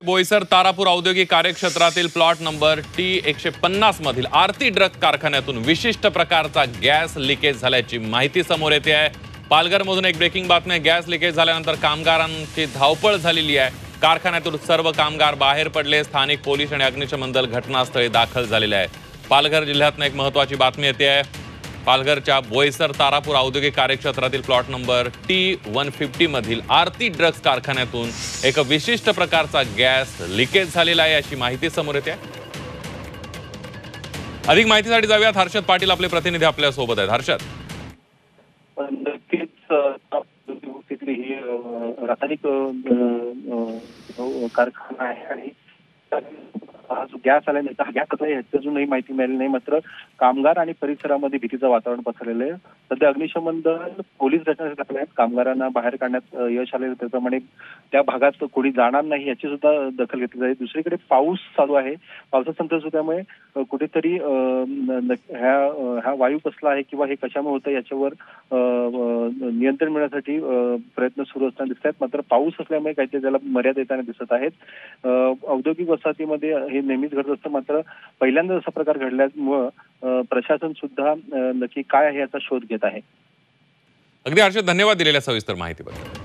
बोईसर तारापूर औद्योगिक कार्यक्षेत्रातील plot number T150 मधील आरती ड्रग कारखान्यातून विशिष्ट प्रकारचा गॅस लिकेज झाल्याची माहिती समोर येते आहे। पालघरमधून एक ब्रेकिंग बातमी आहे। गॅस लिकेज झाल्यानंतर कामगारांची धावपळ झालेली आहे। कारखान्यातून सर्व कामगार बाहेर पडले। स्थानिक पोलीस आणि अग्निशमन दल घटनास्थळी दाखल झालेले आहे। पालघर जिल्ह्यातून एक महत्त्वाची बातमी येते आहे। पालघरच्या बोईसर तारापूर औद्योगिक कार्यक्षेत्रातील प्लॉट नंबर T150 मधील आरती ड्रग्ज कारखान्यातून एक विशिष्ट प्रकारचा गॅस लिकेज झालेला आहे अशी माहिती समोर येते। अधिक माहितीसाठी जाऊयात। हर्षद पाटील आपले प्रतिनिधी आपल्या सोबत आहेत। हर्षद, तिथली ही रासायनिक कारखाना आहे आणि जो गॅस आला नाही हा गॅस कसला आहे याची अजूनही माहिती मिळाली नाही। मात्र कामगार आणि परिसरामध्ये भीतीचं वातावरण पसरलेलं आहे। सध्या अग्निशमन दल पोलीस घटनास्थळी दाखल आहेत। कामगारांना बाहेर काढण्यात यश आलेलं, त्याप्रमाणे त्या भागात कोणी जाणार नाही याची सुद्धा दखल घेतली जाईल। दुसरीकडे पाऊस चालू आहे। पावसाचा संतत होत्यामुळे कुठेतरी हा वायू कसला आहे किंवा हे कशामुळे होतं याच्यावर नियंत्रण मिळण्यासाठी प्रयत्न सुरू असताना दिसत आहेत। मात्र पाऊस असल्यामुळे काहीतरी त्याला मर्यादा येताना दिसत आहेत। औद्योगिक वसाहतीमध्ये हे नेहमीच घडत असतं, मात्र पहिल्यांदा असा प्रकार घडल्यामुळे प्रशासन सुद्धा नक्की काय आहे याचा शोध घेत आहे। अगदी हर्षद, धन्यवाद दिलेल्या सविस्तर माहितीबद्दल।